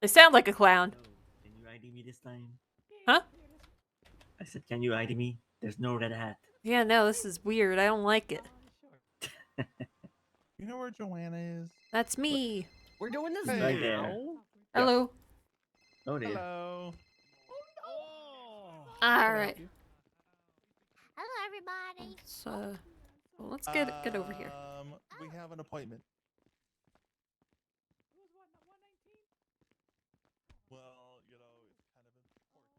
They sound like a clown. No, can you ID me this time? Huh? I said, can you ID me? There's no red hat. Yeah, no, this is weird. I don't like it. You know where Johanna is? That's me. We're doing this He's right there. now. Hello. Oh dear. Hello. All right. Hello, everybody. So, well, let's get over here. We have an appointment. Well, you know, it's kind of important.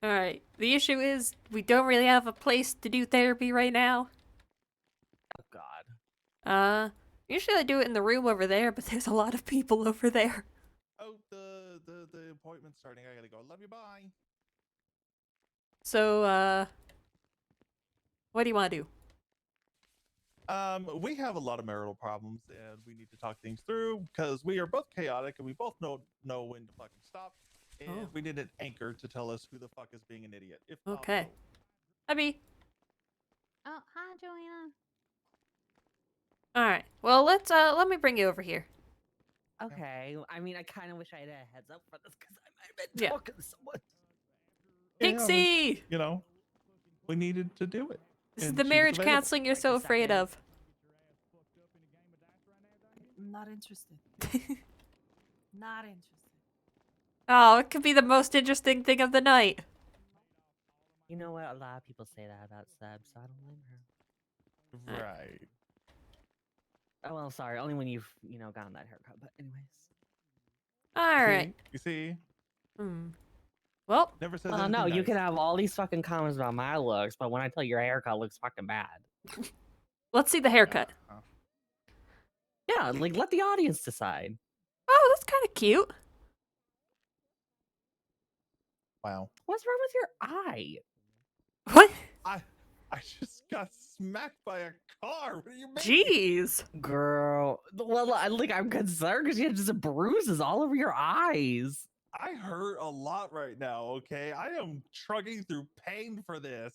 All right. The issue is we don't really have a place to do therapy right now. Oh God. Usually I do it in the room over there, but there's a lot of people over there. Oh, the appointment's starting. I gotta go. Love you. Bye. So, what do you want to do? We have a lot of marital problems, and we need to talk things through because we are both chaotic, and we both know when to fucking stop. And we need an anchor to tell us who the fuck is being an idiot. If Okay. possible. Abby. Oh, hi, Joanna. All right. Well, let me bring you over here. Okay. I mean, I kind of wish I had a heads up for this because I might have been Yeah. talking to someone. Pixie. You know, we needed to do it. This is and the she was marriage available. counseling you're so Wait a afraid second. of. Not interested. Not interested. Oh, it could be the most interesting thing of the night. You know what? A lot of people say that about Seb, so I don't blame her. Right. Oh well, sorry. Only when you've gotten that haircut. But anyways. All right. You see? Well, Never says Well, anything no, you nice. can have all these fucking comments about my looks, but when I tell you your haircut looks fucking bad. let's see the haircut. Yeah, like let the audience decide. Oh, that's kind of cute. Wow. What's wrong with your eye? What? I just got smacked by a car. What do you mean? Jeez. Girl, well, I'm concerned because you have just bruises all over your eyes. I hurt a lot right now, okay? I am trudging through pain for this.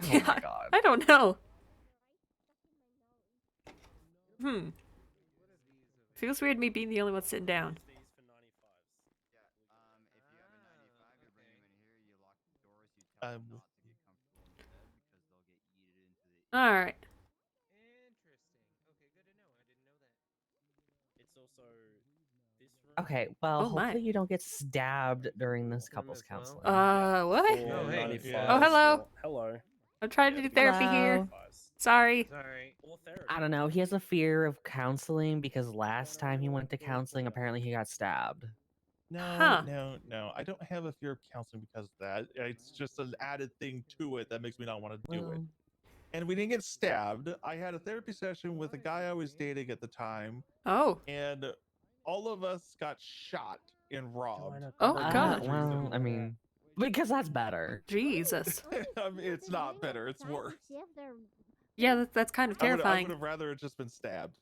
Oh Yeah, my God. I don't know. Feels weird me being the only one sitting down. All right. Okay, well, Oh, my. hopefully you don't get stabbed during this couples counseling. What? Oh, hey. Oh, hello. Hello. I'm trying to do therapy here. Hello. Sorry. I don't know. He has a fear of counseling because last time he went to counseling, apparently he got stabbed. No, Huh. no. I don't have a fear of counseling because of that. It's just an added thing to it that makes me not want to do it. And we didn't get stabbed. I had a therapy session with a guy I was dating at the time. Oh. And all of us got shot and robbed. Oh, for God. no Well, reason. I mean, because that's better. Jesus. I mean, it's not better. It's worse. Yeah, that's kind of I terrifying. would have rather just been stabbed.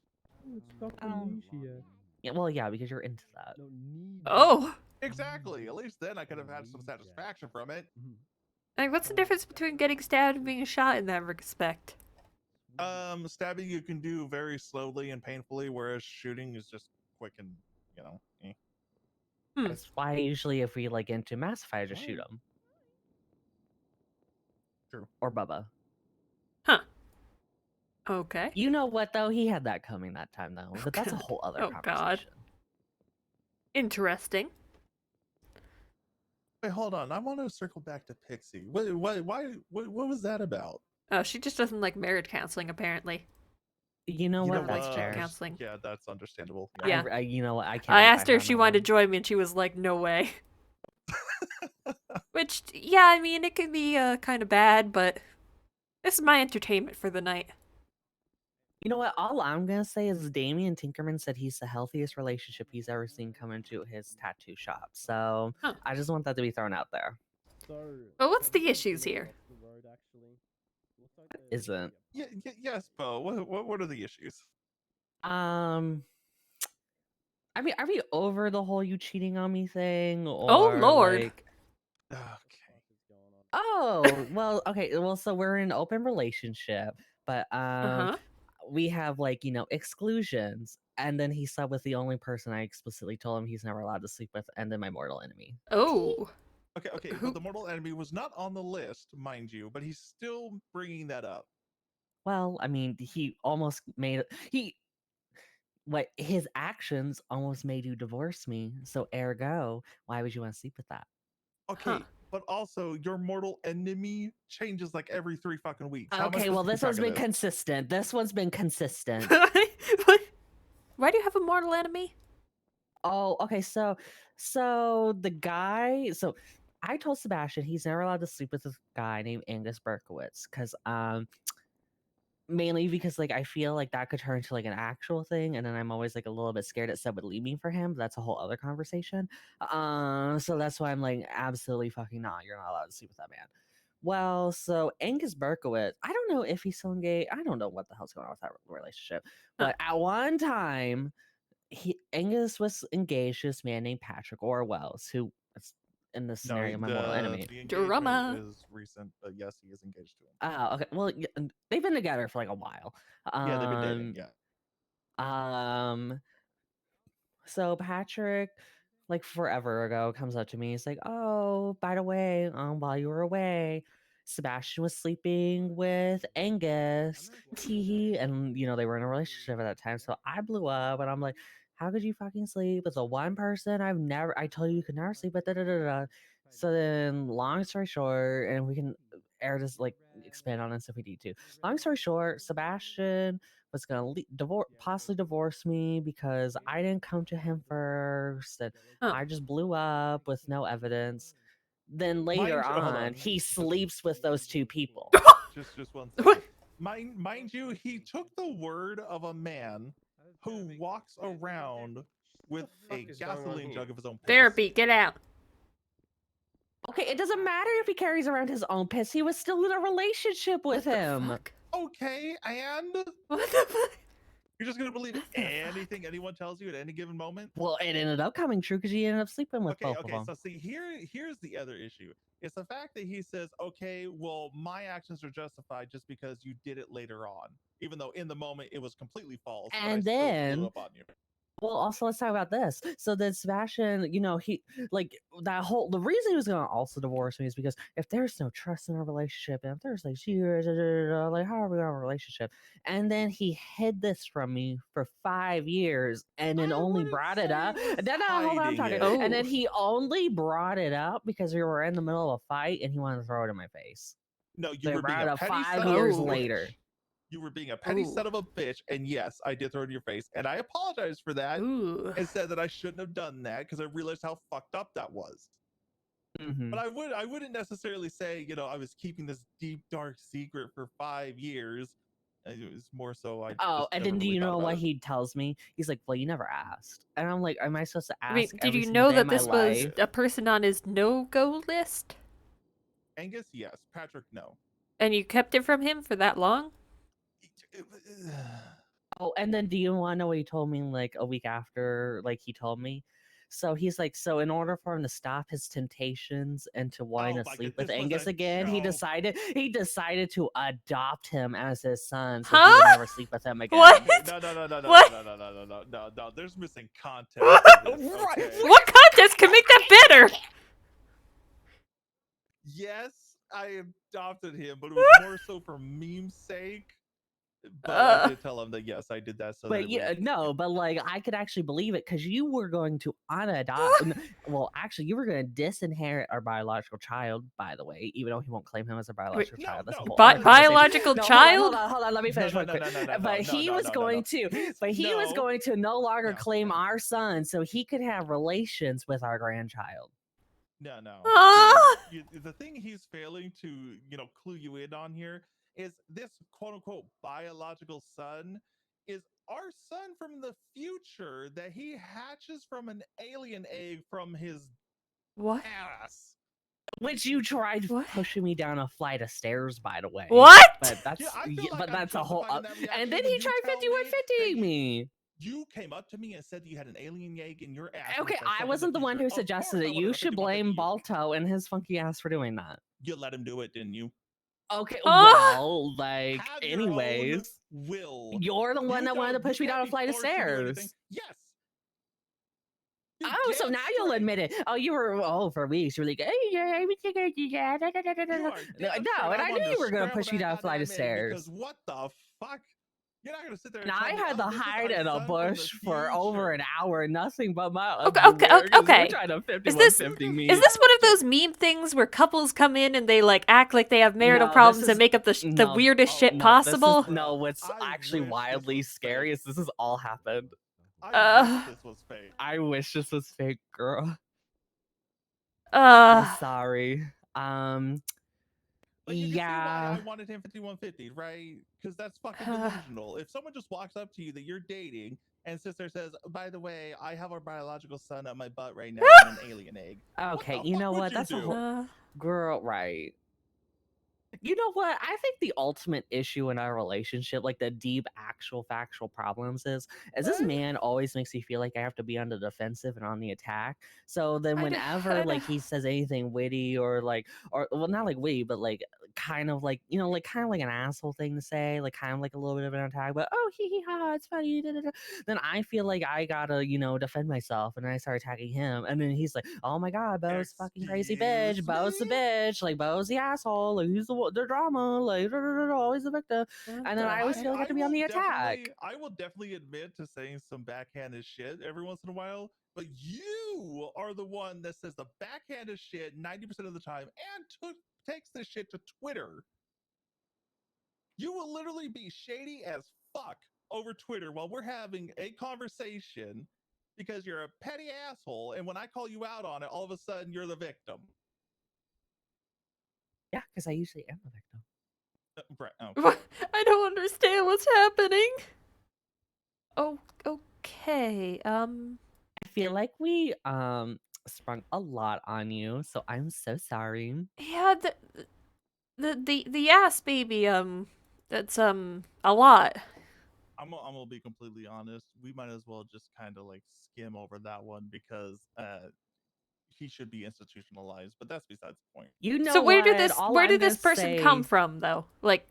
Yeah, well, yeah, because you're into that. Oh. Exactly. At least then I could have had some satisfaction from it. Like, what's the difference between getting stabbed and being shot in that respect? Stabbing you can do very slowly and painfully, whereas shooting is just quick and eh. That's why usually if we like into Massify, I just shoot him. True. Or Bubba. Huh. Okay. You know what though? He had that coming that time though. But that's a whole other Oh, conversation. God. Interesting. Wait, hold on. I want to circle back to Pixie. What was that about? Oh, she just doesn't like marriage counseling, apparently. You know what? That's relationship fair. counseling. Yeah, that's understandable. Yeah. You know what? I can't. I asked her if she wanted to join me, and she was like, "No way." Which, yeah, I mean, it could be kind of bad, but this is my entertainment for the night. You know what? All I'm gonna say is Damien Tinkerman said he's the healthiest relationship he's ever seen come into his tattoo shop. So I just want that to be thrown out there. But what's the issues here? Isn't. Yes, Bo. What are the issues? I mean, are we over the whole you cheating on me thing? Or, Oh, Lord. Like... Okay. Oh, well, okay. Well, so we're in an open relationship, but we have like, exclusions. And then he slept with the only person I explicitly told him he's never allowed to sleep with, and then my mortal enemy. Oh. Okay, Who- but the mortal enemy was not on the list, mind you, but he's still bringing that up. Well, I mean, he almost made his actions almost made you divorce me. So ergo, why would you want to sleep with that? Okay, but also your mortal enemy changes like every 3 fucking weeks. How am I Okay, supposed well, to keep this one's track been of this? consistent. This one's been consistent. What? Why do you have a mortal enemy? Oh, okay. So the guy. So I told Sebastian he's never allowed to sleep with this guy named Angus Berkowitz because mainly because like I feel like that could turn into like an actual thing, and then I'm always like a little bit scared that Seb would leave me for him. But that's a whole other conversation. So that's why I'm like absolutely fucking not. You're not allowed to sleep with that man. Well, so Angus Berkowitz, I don't know if he's still engaged. I don't know what the hell's going on with that relationship. But at one time, Angus was engaged to this man named Patrick Orwells, who is in this scenario my mortal enemy. The Drama. engagement is recent, but yes, he is engaged to him. Oh, okay. Well, they've been together for like a while. Yeah, they've been dating. Yeah. So Patrick, like forever ago, comes up to me. He's like, "Oh, by the way, while you were away, Sebastian was sleeping with Angus, Teehee, and they were in a relationship at that time." So I blew up, and I'm like, "How could you fucking sleep with the one person I told you could never sleep with?" Da, da, da, da. So then, long story short, and we can air this like expand on this if we need to. Long story short, Sebastian was gonna possibly divorce me because I didn't come to him first, and I just blew up with no evidence. Then later Hold on, he sleeps with those 2 people. Just 1 What? second. Mind you, he took the word of a man who walks around with a gasoline jug of his own piss. Therapy, get out. Okay, it doesn't matter if he carries around his own piss. He was still in a relationship with What the him. fuck? Okay, and What the fuck? you're just gonna believe What the fuck? anything anyone tells you at any given moment? Well, it ended up coming true because he ended up sleeping with both of them. So see, here's the other issue. It's the fact that he says, okay, well, my actions are justified just because you did it later on, even though in the moment it was completely false. And but I still then blew up on you. Well, also let's talk about this. So then Sebastian, he like the reason he was gonna also divorce me is because if there's no trust in our relationship, and if there's like years, like how are we in a relationship? And then he hid this from me for 5 years, and then I only wouldn't brought it say up. he was Then hold on, I'm hiding talking. it. And then Oh. he only brought it up because we were in the middle of a fight, and he wanted to throw it in my face. No, you They were being brought it a up petty 5 son of a years Oh. later. bitch. You were being a petty Ooh. son of a bitch, and yes, I did throw it in your face, and I apologize for that, Ooh. and said that I shouldn't have done that because I realized how fucked up that was. Mhm. But I wouldn't necessarily say I was keeping this deep dark secret for 5 years. It was more so I. Oh, just and never then do really you thought know about what it. he tells me? He's like, "Well, you never asked," and I'm like, "Am I supposed to I mean, ask did every you single know day that of my this was life?" a person on his no-go list? Angus, yes. Patrick, no. And you kept it from him for that long? Oh, and then do you want to know what he told me like a week after like he told me? So he's like, so in order for him to stop his temptations and to want Oh to my sleep God, with this was Angus a again, he joke. decided to adopt him as his son so he Huh? would never sleep with him again. What? No. What? No. There's missing context. What? to this, okay? What contest can make that better? Yes, I adopted him, but it was more so for meme's sake. But I did tell him that yes, I did that so that But it yeah, would. no, but like I could actually believe it because you were going to unadopt. Well, actually, you were going to disinherit our biological child. By the way, even though he won't claim him as a biological no, child, that's a no, whole Bi- other conversation. biological No, child? Hold on. Let me finish. No, one quick. no, But he was going to. But he was no. going to no longer No. claim our son, so he could have relations with our grandchild. No. Ah! See, the thing he's failing to, clue you in on here is this quote unquote biological son is our son from the future that he hatches from an alien egg from his What? ass. Which you tried What? pushing me down a flight of stairs, by the way. What? But that's Yeah, I feel like but I'm that's a whole. justified in that reaction And then when he you tried tell 51 me that 50 me. You came up to me and said that you had an alien egg in your ass. Okay, I wasn't the one who suggested it. You should blame Balto and his funky ass for doing that. You let him do it, didn't you? Okay, Ah! well, like, Have your own anyways, will. you're the one You that wanted to don't. You push me down can't a be flight of forced to do anything. stairs. Yes. You Oh, so damn now you'll straight. admit it. Oh, you were for weeks. You were like, hey, yeah, we think I did that. Da, da, da, da, da, You da." are No, damn no, straight. and I I knew wanted you to were gonna scramble push me that down a flight goddamn of egg because stairs. what the fuck? You're not gonna sit there and And tell I me, had oh, to this is hide our in a son from the bush for over an future. hour, nothing but my Okay, underwear, because you're okay. trying to Is this 51-50 me. is this one of those meme things where couples come in and they like act like they have marital No, this problems and is make up the the no, weirdest Oh, shit no. This is possible? no. What's I actually wish this wildly was scary fake. is this has all happened. I Uh, wish this was fake. I wish this was fake, girl. I'm uh, sorry. Like, you can see why I Yeah. wanted him 5150, right? Because that's fucking delusional. If someone just walks up to you that you're dating and sits there and says, by the way, I have our biological son up my butt right now in an alien egg. Okay, What the you fuck know would what? you That's a do? whole girl, right? You know what? I think the ultimate issue in our relationship, like the deep, actual, factual problems, is this Eh? man always makes me feel like I have to be on the defensive and on the attack. So then, I d- whenever I d- like he says anything witty or like, or well, not like witty, but like kind of like like kind of like an asshole thing to say, like kind of like a little bit of an attack, but oh hee hee ha, it's funny. Da, da, da. Then I feel like I gotta defend myself, and I start attacking him, and then he's like, oh my god, Bo's fucking crazy bitch, Excuse Bo's the me? bitch, like Bo's the asshole, like he's the drama, like always the victim, what and then the I always heck? feel like I have to be on the attack. I will definitely admit to saying some backhanded shit every once in a while, but you are the one that says the backhanded shit 90% of the time and takes this shit to Twitter. You will literally be shady as fuck over Twitter while we're having a conversation because you're a petty asshole, and when I call you out on it, all of a sudden you're the victim. Yeah, because I usually am the victim. Okay. I don't understand what's happening. Oh, okay. I feel like we sprung a lot on you, so I'm so sorry. Yeah, the ass baby. That's a lot. I'm gonna be completely honest. We might as well just kind of like skim over that one because he should be institutionalized. But that's besides the point. You know So what? All where I'm did this gonna person come say. from though? Like,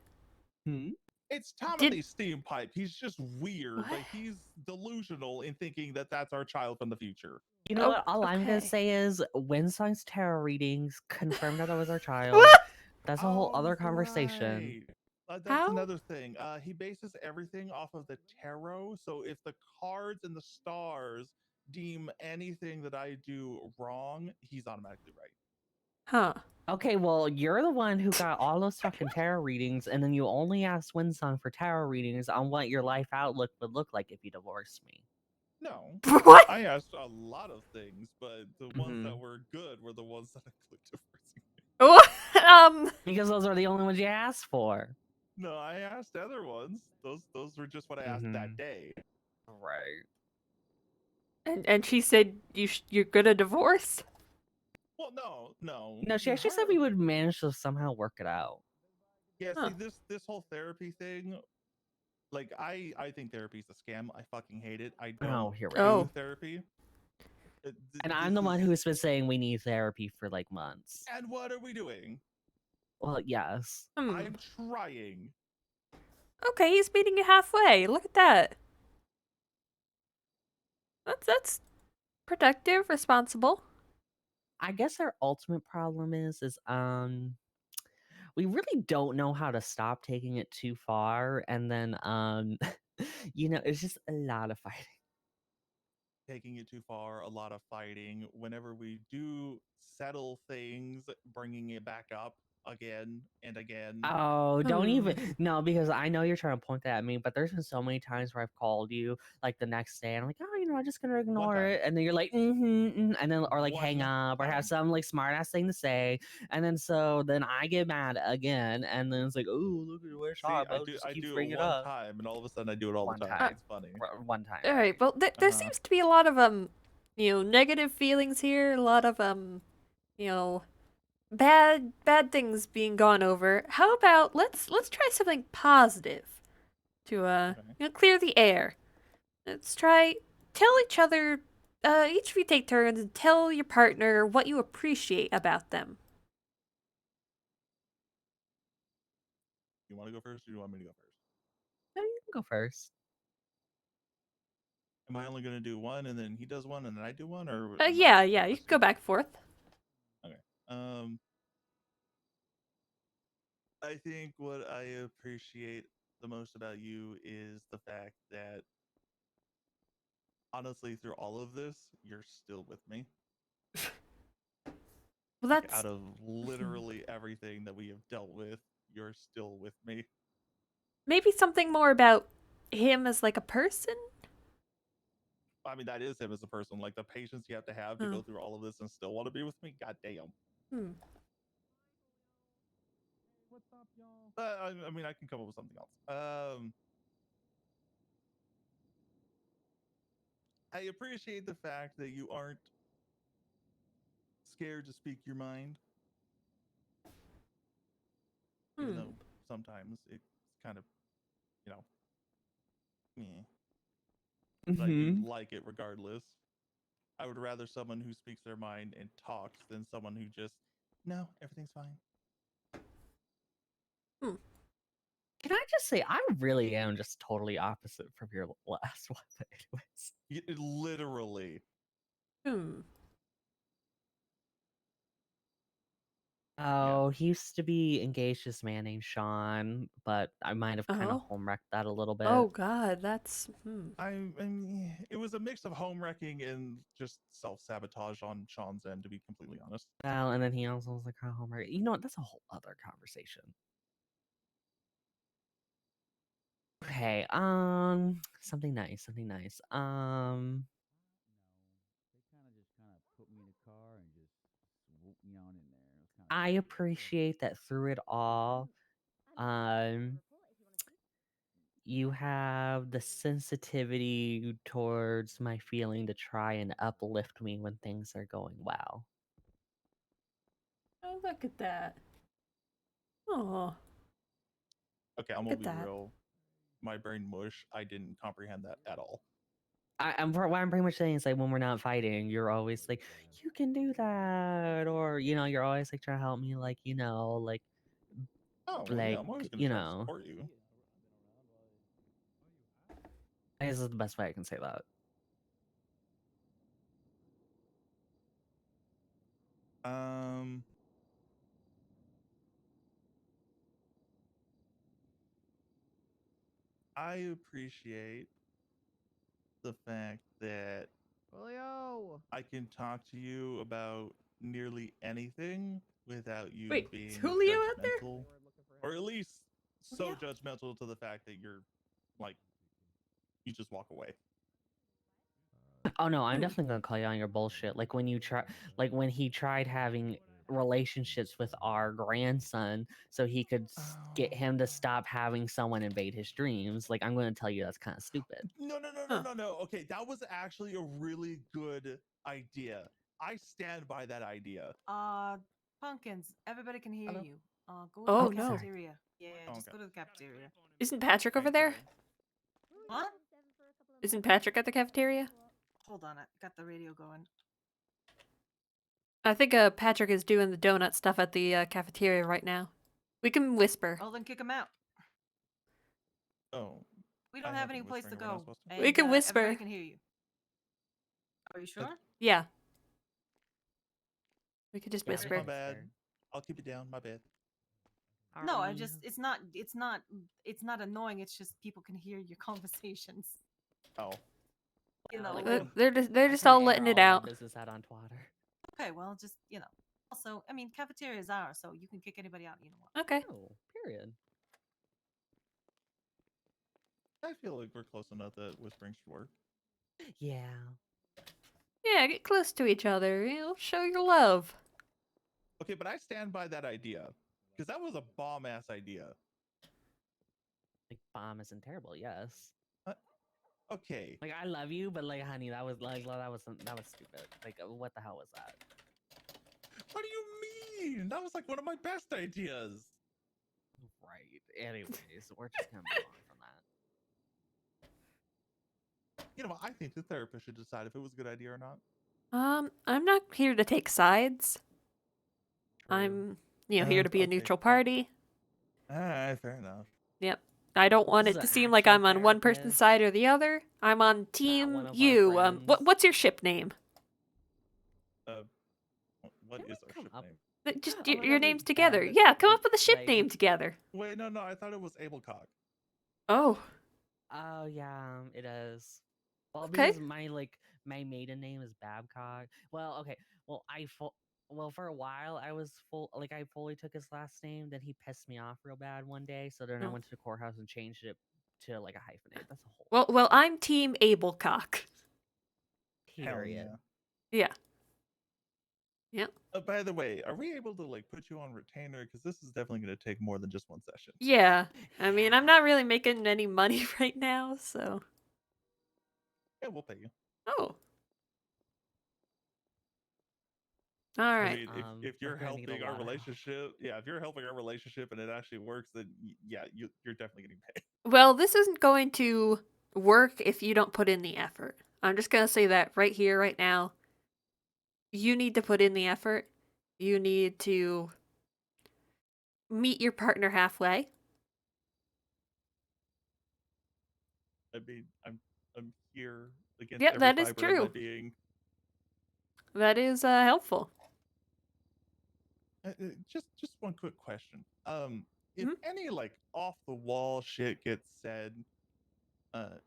Hmm? It's Did- Timothy Steam Pipe. He's just weird. What? Like he's delusional in thinking that that's our child from the future. You know Oh, what? All I'm gonna okay. say is Winsong's tarot readings confirmed that it was our child. What? That's a whole other Oh, conversation. right. That's How? another thing. He bases everything off of the tarot. So if the cards and the stars deem anything that I do wrong, he's automatically right. Huh. Okay, well, you're the one who got all those fucking tarot readings, and then you only asked Winsong for tarot readings on what your life outlook would look like if you divorced me. No, What? I asked a lot of things, but the ones that Mhm. were good were the ones that include divorcing. What? Because those are the only ones you asked for. No, I asked other ones. Those were just what I asked that Mhm. day. Right. And she said you're gonna divorce. Well, no. No, she actually said we would manage to somehow work it out. Yeah, Huh. see this whole therapy thing, like I think therapy's a scam. I fucking hate it. I Oh, don't here we do go. Oh. therapy. And I'm the one who's been saying we need therapy for like months. And what are we doing? Well, yes. I'm trying. Okay, he's meeting you halfway. Look at that. That's productive, responsible. I guess our ultimate problem is we really don't know how to stop taking it too far, and then it's just a lot of fighting. Taking it too far, a lot of fighting. Whenever we do settle things, bringing it back up again and again. Oh, don't even no, because I know you're trying to point that at me, but there's been so many times where I've called you like the next day and I'm like, oh, I'm just gonna ignore time. it, and then you're like, and then or like hang One up or have time. some like smart ass thing to say, and then I get mad again, and then it's like, oh, look at where See, Shaw I just keeps do it bringing it one up. time, and all of a sudden I do it all One the time. time. It's funny. One time. All right. Well, there Uh-huh. seems to be a lot of negative feelings here. A lot of bad things being gone over. How about let's try something positive to Okay. clear the air. Let's tell each other. Each of you take turns and tell your partner what you appreciate about them. You want to go first, or do you want me to go first? No, you can go first. Am I only going to do one, and then he does one, and then I do one, or? Yeah, yeah. You can go back and forth. Okay. I think what I appreciate the most about you is the fact that, honestly, through all of this, you're still with me. Well, Like, that's out of literally everything that we have dealt with, you're still with me. maybe something more about him as like a person. I mean, that is him as a person. Like, the patience you have to go Oh. through all of this and still want to be with me. God damn. Hmm. What's up, y'all? I mean, I can come up with something else. I appreciate the fact that you aren't scared to speak your mind, even Hmm. though sometimes it's kind of, you know, meh. But I do like it regardless. I would rather someone who speaks their mind and talks than someone who just, no, everything's fine. Hmm. Can I just say I really am just totally opposite from your last one, but anyways. Literally. Hmm. Oh, he used to be engaged to this man named Sean, but I might have kind of Oh. home-wrecked that a little bit. Oh God, that's. Hmm. I mean, it was a mix of home wrecking and just self sabotage on Sean's end, to be completely honest. Well, and then he also was like, oh my, you know what? That's a whole other conversation. Okay, something nice, something nice. I appreciate that through it all, you have the sensitivity towards my feeling to try and uplift me when things are going well. Oh, look at that. Oh, Okay, I'm look gonna at be that. real. My brain mush. I didn't comprehend that at all. What I'm pretty much saying is like when we're not fighting, you're always like, you can do that, or you're always like trying to help me, like Oh, well, yeah, I'm always gonna try to know. support you. I guess is the best way I can say that. Um, I appreciate the fact that I can talk to you about nearly anything without you Wait, is being Julio out there? judgmental, or at least so Julio? judgmental to the fact that you're like, you just walk away. Oh no, I'm definitely gonna call you on your bullshit. Like when when he tried having relationships with our grandson so he could get him to stop having someone invade his dreams. Like I'm gonna tell you that's kind of stupid. No. Okay, that was actually a really good idea. I stand by that idea. Pumpkins, everybody can hear Hello? you. Go Oh, to the no. cafeteria. Yeah, Oh, just okay. go to the cafeteria. Isn't Patrick over Thank there? you. What? Isn't Patrick at the cafeteria? Hold on, I got the radio going. I think Patrick is doing the donut stuff at the cafeteria right now. We can whisper. Oh, then kick him out. Oh, We I don't have any been place to whispering if we're not go. supposed to. We can whisper. Everybody can hear you. Are you sure? Yeah. We could just Yeah, we whisper. My can bad. whisper. I'll keep it down. My bad. No, I Alright. just it's not annoying. It's just people can hear your conversations. Oh, You know, Like, like, They're just all letting it out. Business out on Twitter. okay, well, just Also, I mean, cafeteria is ours, so you can kick anybody out you want. Okay. Oh, period. I feel like we're close enough that whispering should work. Yeah. Yeah, get close to each other. Show your love. Okay, but I stand by that idea because that was a bomb ass idea. Like bomb isn't terrible, yes. Okay, Like I love you, but like honey, that was stupid. Like what the hell was that? what do you mean? That was like one of my best ideas. Right. Anyways, we're just gonna move on from that. You know, I think the therapist should decide if it was a good idea or not. I'm not here to take sides. True. I'm, here to be a Okay, neutral well, party. Fair enough. Yep. I don't want This it is to an seem like actual I'm on one person's therapist, side or the other. I'm on not team one of our you. friends. What's your ship name? What Can is we our come ship up? name? Just your Whenever names together. Kev, Yeah, come up with a ship like, name together. Wait, no, I thought it was Ablecock. Oh, oh yeah, it is. Well, okay. because my maiden name is Babcock. Well, okay. Well, well, for a while I was I fully took his last name. Then he pissed me off real bad one day. So then I Oh. went to the courthouse and changed it to like a hyphenate. That's a whole Well, I'm Team Ablecock. Hell period. yeah. Yeah. Yeah. By the way, are we able to like put you on retainer? Because this is definitely going to take more than just one session. Yeah. I mean, I'm Yeah. not really making any money right now, so. Yeah, we'll pay you. Oh. All I right. mean, if We're you're gonna need a helping our lot of help. relationship, yeah, if you're helping our relationship and it actually works, then yeah, you're definitely getting paid. Well, this isn't going to work if you don't put in the effort. I'm just going to say that right here, right now. You need to put in the effort. You need to meet your partner halfway. I mean, I'm here against Yep, every that is fiber of my true. being. That is helpful. Just one quick question. If Mhm. any like off the wall shit gets said, uh,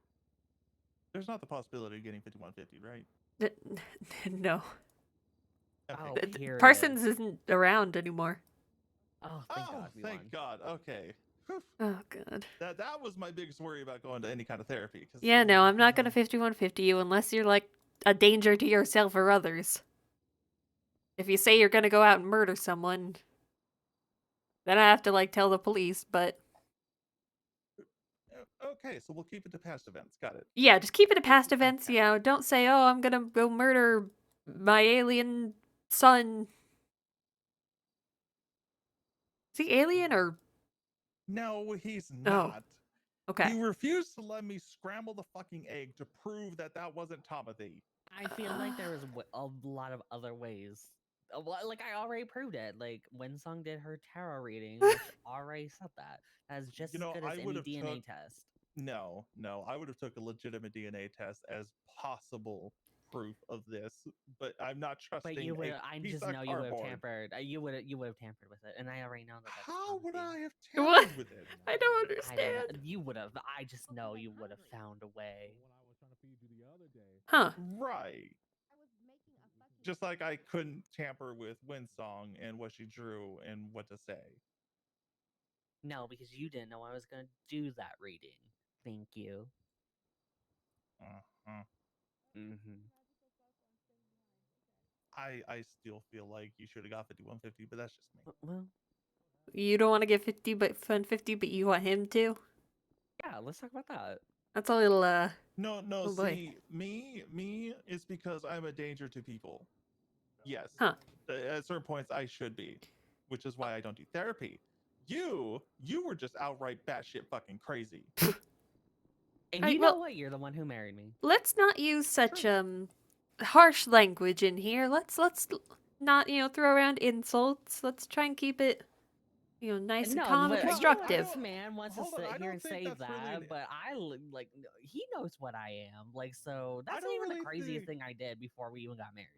there's not the possibility of getting 5150, right? No. Okay, Oh, good. period. Parsons isn't around anymore. Oh, thank Oh, God we won. thank God. Okay. Whew. Oh, God. That was my biggest worry about going to any kind of therapy. Cause Yeah, no, I'm not going to uh, 5150 you unless you're like a danger to yourself or others. If you say you're going to go out and murder someone, then I have to like tell the police, but okay, so we'll keep it to past events. Got it. yeah, just keep it to past Okay. events. You know, don't say, "Oh, I'm gonna go murder my alien son." Is he alien or? No, he's Oh, not. okay. He refused to let me scramble the fucking egg to prove that that wasn't Timothy. I feel like there was a lot of other ways. Like I already proved it. Like Winsong did her tarot reading, which already said that. That's just You as know, good as I would any have DNA took test. no, I would have took a legitimate DNA test as possible proof of this, but I'm not But trusting you would. a I piece just of know you would have cardboard. tampered. You would. You would have tampered with it, and I already know that that's How would Timothy. I have What? tampered with it? I don't I don't know. understand. You would have. I just know you would have found a way. Huh? Right. Just like I couldn't tamper with Winsong and what she drew and what to say. No, because you didn't know I was gonna do that reading. Thank you. Uh-huh. Mm-hmm. I still feel like you should have got 5150, but that's just me. Well, You don't want to get 50, but fun 50, but you want him to? yeah. Let's talk about that. That's a little No, Oh boy. see, me is because I'm a danger to people. Yes. Huh? At certain points I should be, which is why I don't do therapy. You were just outright batshit fucking crazy. And Alright, you know well, what? You're the one who married me. let's not use such True. harsh language in here. Let's not, throw around insults. Let's try and keep it, nice and No, calm and but Well, you know I what? constructive. This man wants to hold on. sit I here don't and think say that's really that, but like he knows what I am. Like, so I that's don't even the really craziest think thing I did before we even got married.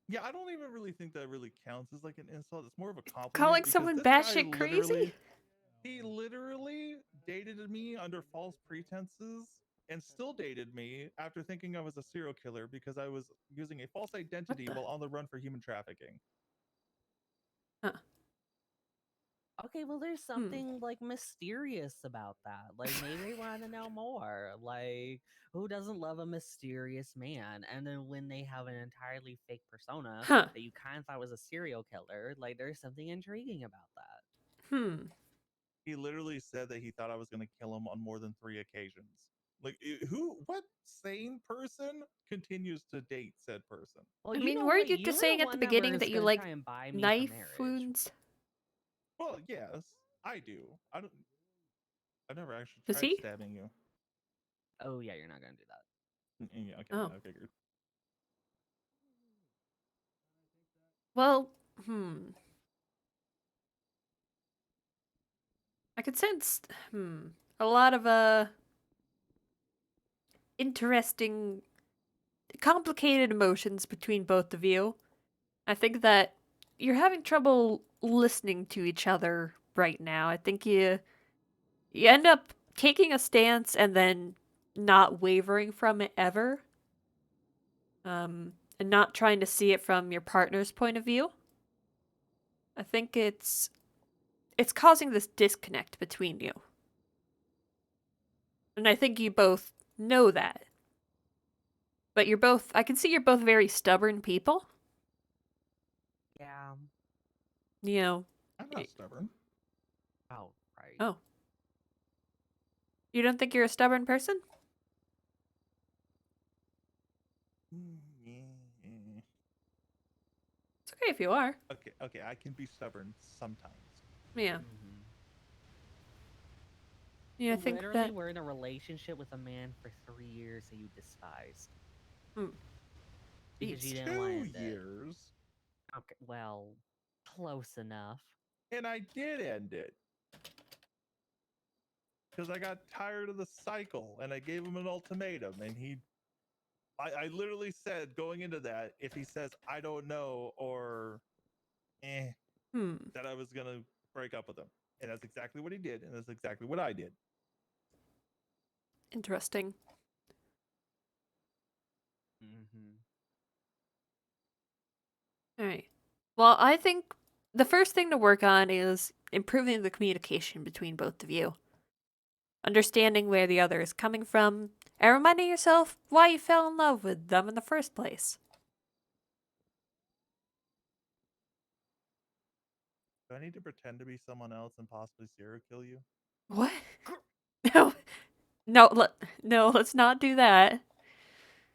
yeah, I don't even really think that really counts as like an insult. It's more of a compliment Calling because someone this guy batshit crazy? he literally dated me under false pretenses and still dated me after thinking I was a serial killer because I was using a false What identity the? while on the run for human trafficking. Huh. Okay, well, there's Hmm. something like mysterious about that. Like, maybe want to know more. Like, who doesn't love a mysterious man? And then when they have an entirely fake persona Huh. that you kind of thought was a serial killer, like, there's something intriguing about that. Hmm. He literally said that he thought I was going to kill him on more than 3 occasions. Like what sane person continues to date said person? Well, I you mean, know weren't what? you just You're the saying at the one that beginning was that you gonna like try and buy me for knife marriage. wounds? Well, yes, I do. I've never actually Does tried he? stabbing you. Oh yeah, you're not gonna do that. Yeah, okay, Oh. I figured. Well, hmm. I could sense a lot of interesting complicated emotions between both of you. I think that you're having trouble listening to each other right now. I think you end up taking a stance and then not wavering from it ever. And not trying to see it from your partner's point of view. I think it's causing this disconnect between you. And I think you both know that. But I can see you're both very stubborn people. Yeah. You know, I'm not stubborn. Oh, right. oh. You don't think you're a stubborn person? Yeah. It's okay if you are. Okay, I can be stubborn sometimes. Yeah. Mhm. Yeah, I think Literally, that. we're in a relationship with a man for 3 years that you despised Hmm. because you Jeez. didn't want to 2 end it. years, Okay, well, close enough. and I did end it because I got tired of the cycle, and I gave him an ultimatum, and I literally said going into that, if he says I don't know or Hmm. that I was gonna break up with him, and that's exactly what he did, and that's exactly what I did. Interesting. Mm-hmm. All right. Well, I think the first thing to work on is improving the communication between both of you. Understanding where the other is coming from, and reminding yourself why you fell in love with them in the first place. Do I need to pretend to be someone else and possibly serial kill you? What? No, no, let's not do that.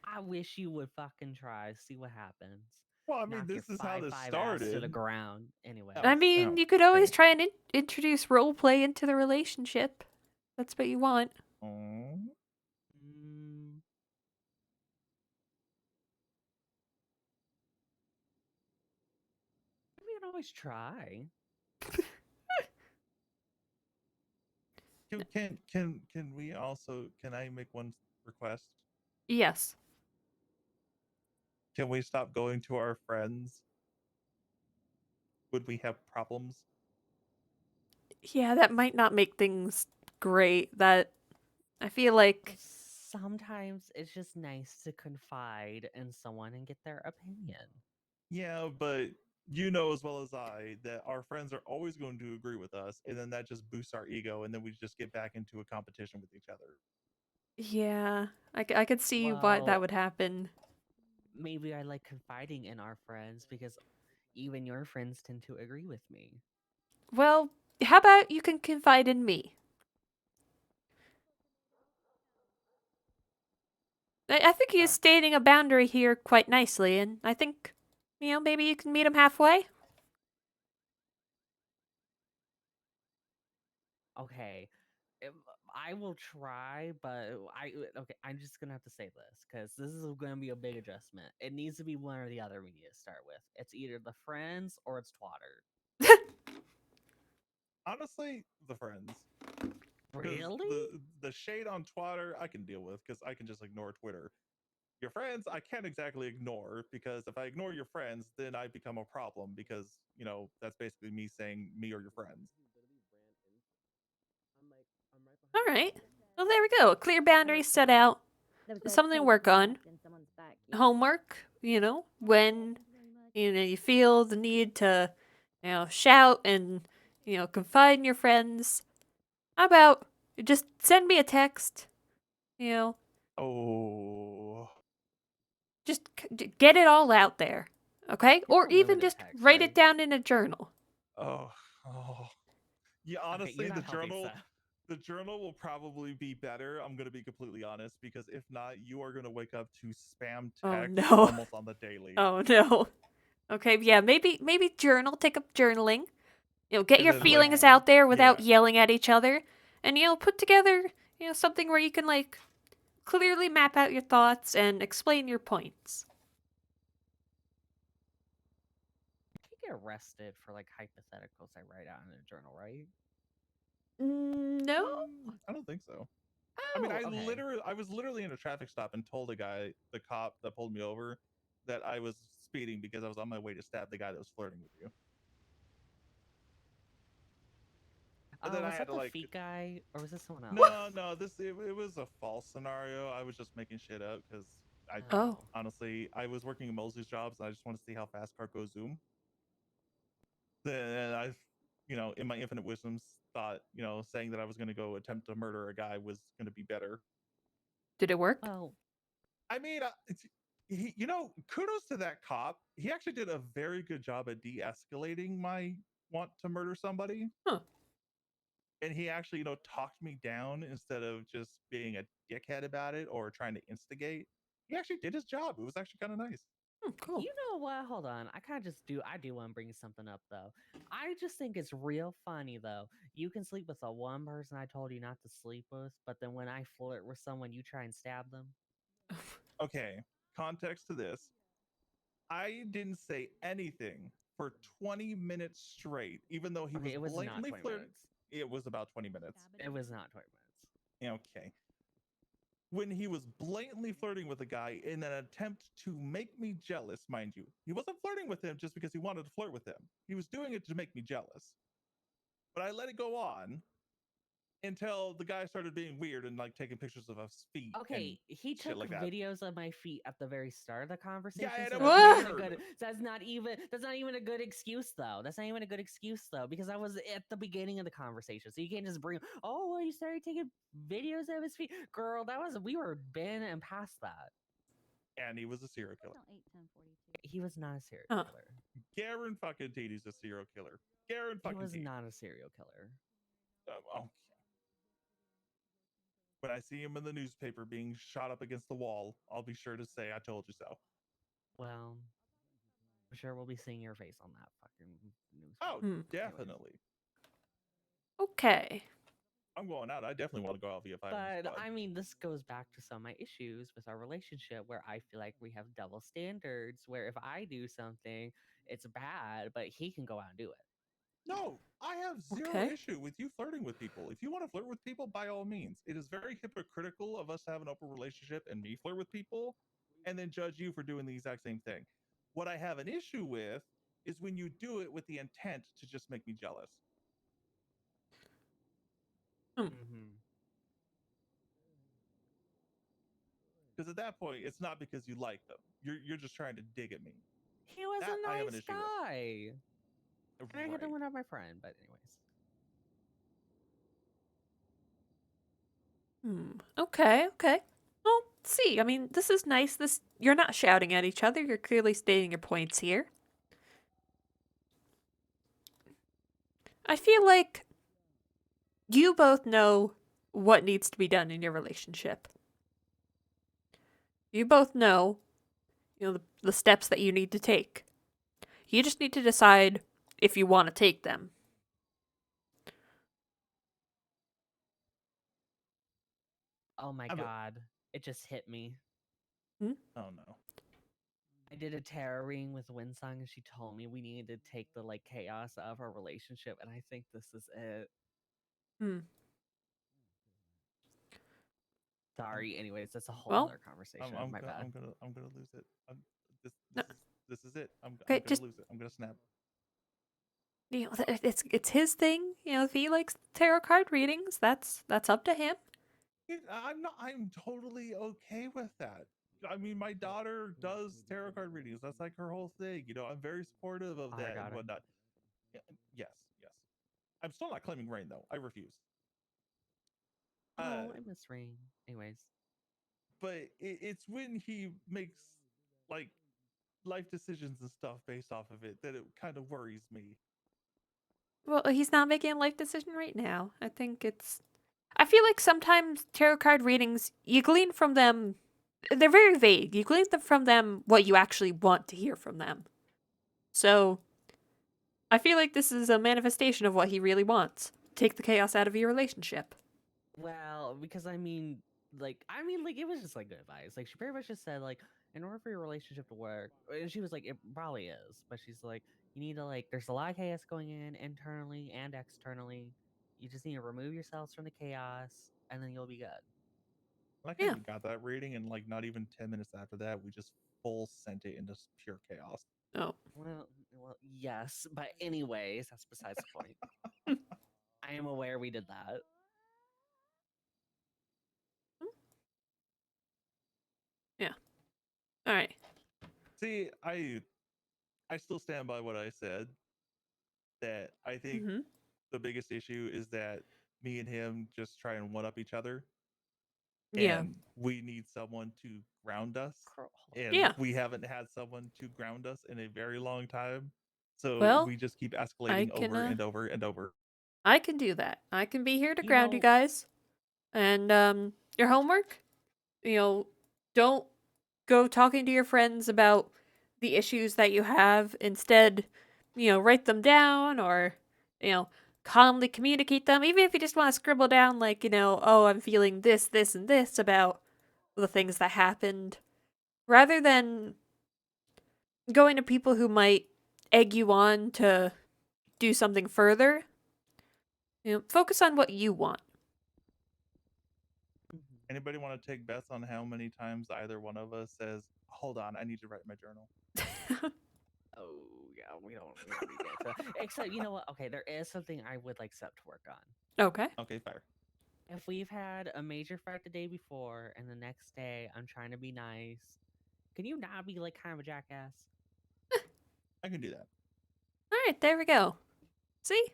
I wish you would fucking try. See what happens. Well, I mean, Knock your this is how this 5'5" ass to the started. ground. Anyway. I mean, you could always try and introduce roleplay into the relationship. That's what you want. Mm. Mm, we can always try. Can we also, can I make one request? Yes. Can we stop going to our friends? Would we have problems? Yeah, that might not make things great. That I feel like Sometimes it's just nice to confide in someone and get their opinion. Yeah, but you know as well as I that our friends are always going to agree with us, and then that just boosts our ego, and then we just get back into a competition with each other. yeah, I could see why that Well, would happen. maybe I like confiding in our friends because even your friends tend to agree with me. Well, how about you can confide in me? I think he's Um, stating a boundary here quite nicely, and I think, maybe you can meet him halfway. Okay. I will try, but okay, I'm just gonna have to say this because this is gonna be a big adjustment. It needs to be one or the other we need to start with. It's either the friends or it's Twatter. Honestly, the friends. 'Cause Really? the shade on Twitter I can deal with because I can just ignore Twitter. Your friends I can't exactly ignore because if I ignore your friends, then I become a problem because that's basically me saying me or your friends. All right. Well, there we go. A clear boundary set out. Something to work on. Homework, when you feel the need to, shout and, confide in your friends. How about you just send me a text, you know, Oh, just get it all out there, okay? You're Or even unlimited just text, write it right? down in a journal. oh, oh. Yeah, Okay, honestly, you're not helping, Seth. the journal will probably be better. I'm gonna be completely honest because if not, you are gonna wake up to spam Oh text no. almost on the daily. Oh no. Okay, yeah, maybe journal, take up journaling. Get And your then like feelings out there without yeah. yelling at each other. And put together, something where you can clearly map out your thoughts and explain your points. I can get arrested for like hypotheticals I write out in a journal, right? No. I don't think so. I mean, Oh, okay. I was literally in a traffic stop and told the cop that pulled me over, that I was speeding because I was on my way to stab the guy that was flirting with you. But then I Was had that to the like, feet guy, or was this someone else? no, it was a false scenario. I was just making shit up because I Oh. honestly I was working in Mosley's jobs and I just want to see how fast car goes zoom. Then I, in my infinite wisdom, thought saying that I was going to go attempt to murder a guy was going to be better. Did it work? Well, I mean, kudos to that cop. He actually did a very good job at de-escalating my want to murder somebody. Huh. And he actually, talked me down instead of just being a dickhead about it or trying to instigate. He actually did his job. It was actually kind of nice. Cool. you know what? Hold on. I do want to bring something up though. I just think it's real funny though. You can sleep with the one person I told you not to sleep with, but then when I flirt with someone, you try and stab them. Okay, context to this. I didn't say anything for 20 minutes straight, even though he Okay, was it was not blatantly 20 flirting. minutes. It was about 20 minutes. It was not 20 minutes. Okay. When he was blatantly flirting with a guy in an attempt to make me jealous, mind you. He wasn't flirting with him just because he wanted to flirt with him. He was doing it to make me jealous. But I let it go on until the guy started being weird and like taking pictures of his feet and Okay, he shit took like that. videos of my feet at the very start of the conversation. Yeah, and So it was that's not even a weird. good. That's not even a good excuse though. That's not even a good excuse though, because I was at the beginning of the conversation. So you can't just bring. Oh, well, you started taking videos of his feet, girl. We were been and past that. And he was a serial killer. He was not a serial Huh. killer. Garen fucking Titty's a serial killer. Garen He fucking was Titty. not a serial killer. Okay. When I see him in the newspaper being shot up against the wall, I'll be sure to say I told you so. Well, I'm sure we'll be seeing your face on that fucking news. Oh, Hmm. definitely. Okay. I'm going out. I definitely want to go out via 5 But spot. I mean, this goes back to some of my issues with our relationship where I feel like we have double standards. Where if I do something, it's bad, but he can go out and do it. No, I have zero Okay. issue with you flirting with people. If you want to flirt with people, by all means. It is very hypocritical of us to have an open relationship and me flirt with people and then judge you for doing the exact same thing. What I have an issue with is when you do it with the intent to just make me jealous. Mm-hmm. Because at that point, it's not because you like them. You're just trying to dig at me. He was That a I have an nice issue guy. with. And I had to Right. win out my friend, but anyways. Okay. Okay. Well, see. I mean, this is nice. You're not shouting at each other. You're clearly stating your points here. I feel like you both know what needs to be done in your relationship. You both know, the steps that you need to take. You just need to decide if you want to take them. Oh my I'm a- god. It just hit me. Oh no. I did a tarot reading with Winsong and she told me we needed to take the like chaos out of our relationship, and I think this is it. Hmm. Sorry, anyways, that's a whole Well, other conversation. My bad. I'm gonna lose it. This No. this is it. I'm Okay, gonna just lose it. I'm gonna snap. It's his thing. If he likes tarot card readings, that's up to him. I'm not. I'm totally okay with that. I mean, my daughter does tarot card readings. That's like her whole thing. I'm very supportive of Oh, that I got and her. whatnot. Yeah, yes, yes. I'm still not claiming rain though. I refuse. Oh, I miss rain. Anyways. But it's when he makes like life decisions and stuff based off of it that it kind of worries me. Well, he's not making a life decision right now. I feel like sometimes tarot card readings, you glean from them, they're very vague. You glean from them what you actually want to hear from them. So, I feel like this is a manifestation of what he really wants. Take the chaos out of your relationship. Well, because like it was just like good advice. Like she pretty much just said like in order for your relationship to work, and she was like it probably is, but she's like you need to like there's a lot of chaos going in internally and externally. You just need to remove yourselves from the chaos, and then you'll be good. Like how Yeah. you got that reading, and like not even 10 minutes after that, we just full sent it into pure chaos. Oh. Well, yes, but anyways, that's besides the point. I am aware we did that. Yeah. All right. See, I still stand by what I said. That I think Mm-hmm. the biggest issue is that me and him just try and one up each other, Yeah. and we need someone to ground us, Hold on. and Yeah. we haven't had someone to ground us in a very long time. So Well, we just keep I escalating can over and over and over. I can do that. I can be here to You ground you know- guys. And your homework, don't go talking to your friends about the issues that you have. Instead, write them down or, calmly communicate them. Even if you just want to scribble down, like, oh, I'm feeling this, this, and this about the things that happened. Rather than going to people who might egg you on to do something further, focus on what you want. Mhm. Anybody want to take bets on how many times either one of us says, "Hold on, I need to write my journal"? Oh yeah, we don't need to get to. Except you know what? Okay, there is something I would like Sep to work on. Okay. Okay, fire. If we've had a major fight the day before and the next day I'm trying to be nice, can you not be like kind of a jackass? I can do that. All right, there we go. See?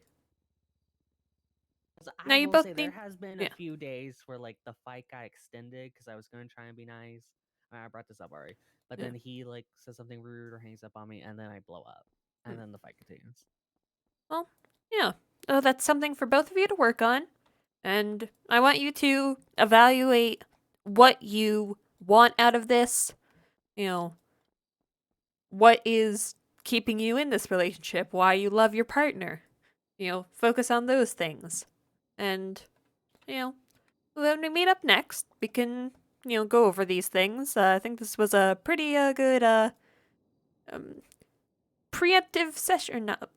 'Cause Now I you will both say there need. has been a Yeah. few days where like the fight got extended because I was gonna try and be nice. I brought this up already, but Yeah. then he like says something rude or hangs up on me, and then I blow up, and Hmm. then the fight continues. Well, yeah. Oh, that's something for both of you to work on. And I want you to evaluate what you want out of this. What is keeping you in this relationship? Why you love your partner. Focus on those things. And, when we meet up next, we can, go over these things. I think this was a pretty good um, preemptive session. Or not,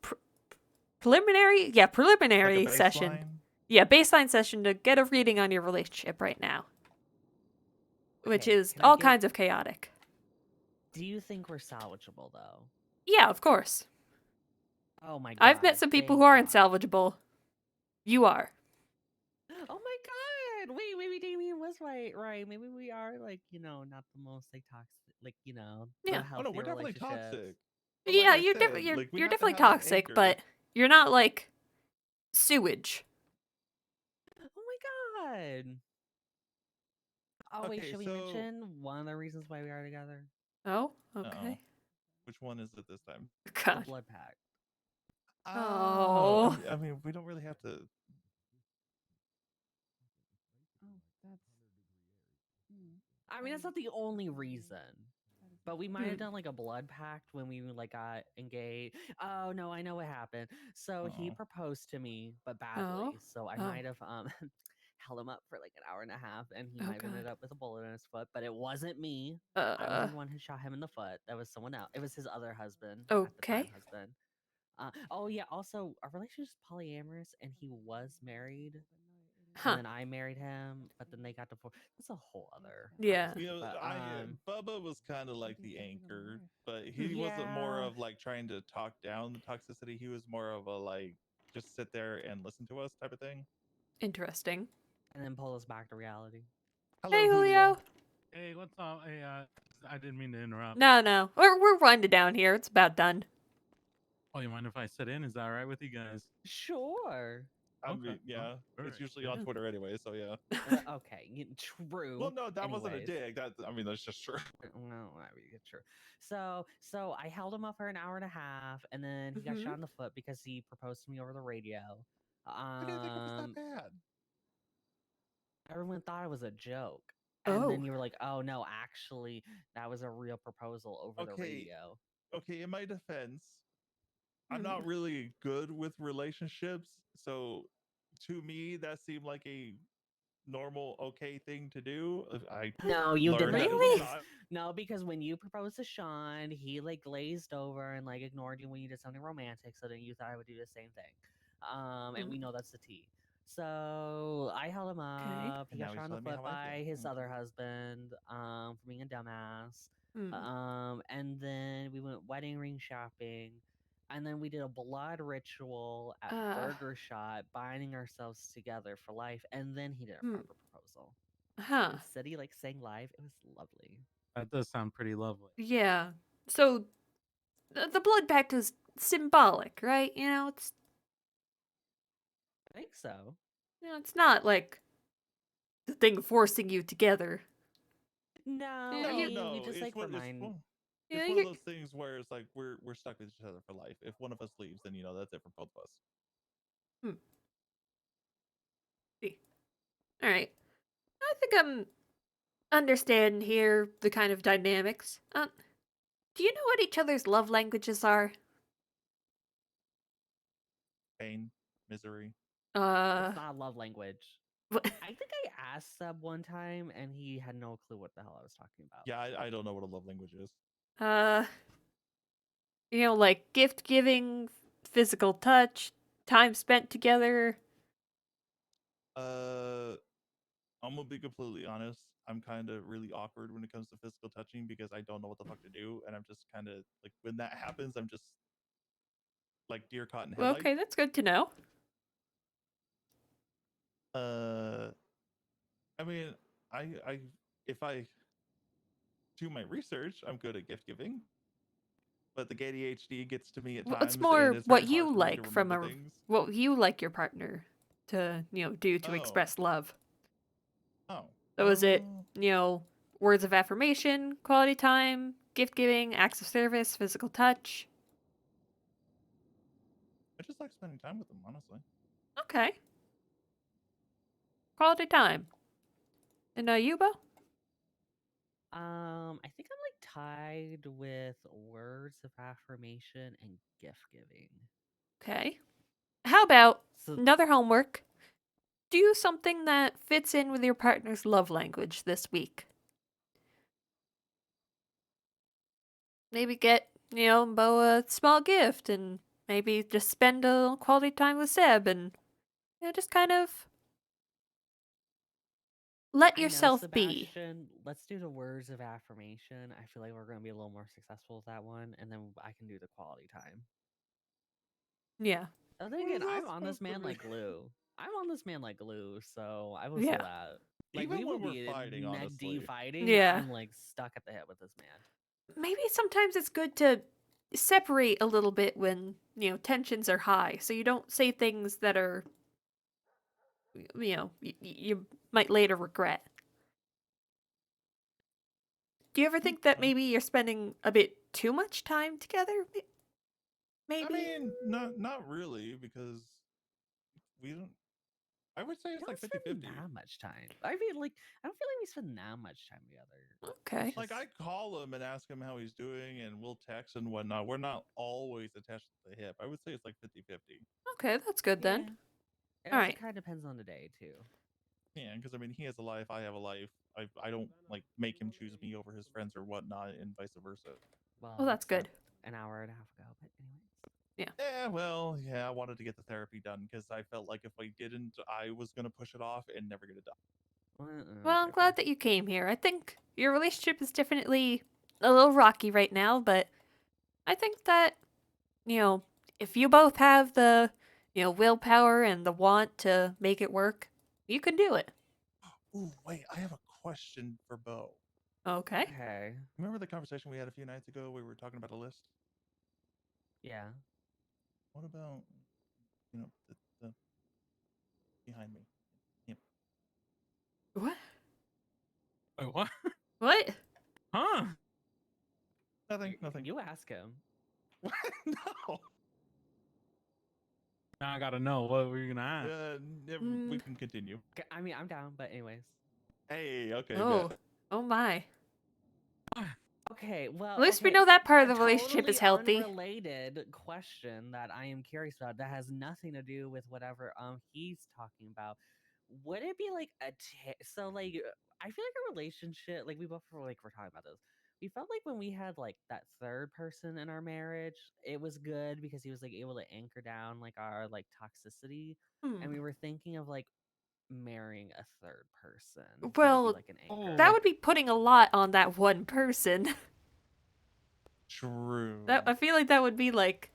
preliminary? Yeah, Like a preliminary session. baseline. Yeah, baseline session to get a reading on your relationship right now, which Okay, is can I all get? kinds of chaotic. Do you think we're salvageable though? Yeah, of course. Oh my god! I've met some people who thank are God. unsalvageable. You are. Oh my god! Wait, maybe Damien was right. Right? Maybe we are like not the most like toxic, like the Yeah. Oh no, we're healthier definitely relationships. toxic. But like Yeah, I you're said, you're like we you're have to definitely have that toxic, anchor. but you're not like sewage. Oh my god! Oh wait, Okay, should we so mention one of the reasons why we are together? Oh, uh-oh. okay. Which one is it this time? The God. blood pact. Oh. I mean, we don't really have to. Oh, I mean, that's not the only reason. But we might have done like a blood pact when we like got engaged. Oh no, I know what happened. So he Oh. proposed to me, but Oh. badly. So I Oh. might have held him up for like an hour and a half, and he Oh, might have ended God. up with a bullet in his foot. But it wasn't me. I wasn't the one who shot him in the foot. That was someone else. It was his other husband at the time. Okay. Husband. Oh yeah. Also, our relationship is polyamorous, and he was married. Huh. And then I married him, but then they got divorced. That's a whole other Yeah. conversation. You know, But Bubba was kind of like the anchor, but he wasn't more yeah. of like trying to talk down the toxicity. He was more of a like just sit there and listen to us type of thing. Interesting. And then pull us back to reality. Hello, Hey, Julio. Julio. Hey, what's up? Hey, I didn't mean to interrupt. No, no. We're winding down here. It's about done. Oh, you mind if I sit in? Is that all right with you guys? Sure. I Okay. mean, yeah, All it's right. usually on Yeah. Twitter anyway, so yeah. Okay. True. Well, no, that wasn't a Anyways. dig. That I mean, that's just true. Well, I mean, it's true. So I held him up for an hour and a half, and then he got Mhm. shot in the foot because he proposed to me over the radio. I didn't think it was that bad. Everyone thought it was a joke. And Oh. then you were like, oh no, actually, that was a real proposal over the Okay. radio. Okay, in my defense, I'm Hmm. not really good with relationships, so to me that seemed like a normal okay thing to do. I No, you did learned not. that it was Really? not. No, because when you proposed to Sean, he like glazed over and like ignored you when you did something romantic. So then you thought I would do the same thing. And we know that's the tea. So I held him up. He And got now shot he's in the telling me foot how I feel. by his Thank other you. husband for being a dumbass. Hmm. And then we went wedding ring shopping. And then we did a blood ritual at Uh, Burger Shot, binding ourselves together for life. And then he did a Hmm. proper proposal. huh. And City like sang live. It was lovely. That does sound pretty lovely. Yeah. So the blood pact is symbolic, right? I think so. It's not like the thing forcing you together. No, Yeah, I No, you, mean we no, just like remind. it's yeah, one of you, those things where it's like we're stuck with each other for life. If one of us leaves, then that's it for both of us. hmm. See. All right. I think I'm understanding here the kind of dynamics. Do you know what each other's love languages are? Pain, misery. Uh, That's not a love language. what- I think I asked Seb one time and he had no clue what the hell I was talking about. Yeah, I don't know what a love language is. uh, like gift giving, physical touch, time spent together. Uh, I'm gonna be completely honest. I'm kind of really awkward when it comes to physical touching because I don't know what the fuck to do, and I'm just kind of like when that happens, I'm just like deer caught in Well, headlights. okay, that's good to know. Uh, I mean, I if I do my research, I'm good at gift giving, but the ADHD gets to me at Well, it's times, and more it's what very hard you for me to like remember things. what you like your partner to, do to Oh, express love. oh, So is it, words of affirmation, quality time, gift giving, acts of service, physical touch? I just like spending time with them, honestly. Okay. Quality time. And Yubo? I think I'm like tied with words of affirmation and gift giving. Okay. How about So another homework? Do something that fits in with your partner's love language this week. Maybe get, Bo a small gift and maybe just spend a little quality time with Seb and, just kind of let I know, yourself be. Sebastian, let's do the words of affirmation. I feel like we're going to be a little more successful with that one. And then I can do the quality time. Yeah. I'm What is thinking, that I'm on this supposed to man be? like glue. I'm on this man like glue, so I will say Yeah. that. Like, Even we will when we're be fighting, neck deep honestly. fighting. Yeah. I'm like stuck at the hip with this man. Maybe sometimes it's good to separate a little bit when, tensions are high so you don't say things that are, you might later regret. Do you ever think that Okay. maybe you're spending a bit too much time together? I Maybe? mean, not really, because we don't. I would say We it's like don't 50 spend 50. that much time. I mean, like, I don't feel like we spend that much time together. Okay. It's Like, just- I call him and ask him how he's doing, and we'll text and whatnot. We're not always attached to the hip. I would say it's like 50 50. Okay, that's good then. It All also right. kind of depends on the day too. Yeah, because I mean, he has a life, I have a life. I don't like make him choose me over his friends or whatnot, and vice versa. Well, that's except good. An hour and a half ago, but anyways. Yeah, well, yeah, I wanted to get the therapy done because I felt like if I didn't, I was gonna push it off and never get it done. Well, I'm Okay, glad that you came here. I think your relationship is definitely a little rocky right now, but I think that, if you both have the, willpower and the want to make it work, you can do it. Ooh, wait, I have a question for Bo. Okay. Okay. Remember the conversation we had a few nights ago where we were talking about a list? Yeah. What about, the behind me? Him. What? Wait, what? What? Huh? Nothing, nothing. You ask him. No. Now I gotta know what were you gonna ask. We can continue. Okay, I mean, I'm down, but anyways. Hey, okay, Oh. bet. Oh my. Okay, well, At least we okay, know that part a of the relationship is totally healthy. unrelated question that I am curious about that has nothing to do with whatever he's talking about. Would it be like so like I feel like a relationship like we both were like we're talking about this. we felt like when we had like that third person in our marriage, it was good because he was like able to anchor down like our like toxicity, and we Hmm. were thinking of like marrying a third person who would be Well, like an anchor. that would be putting a lot on that one person. True. That I feel like that would be like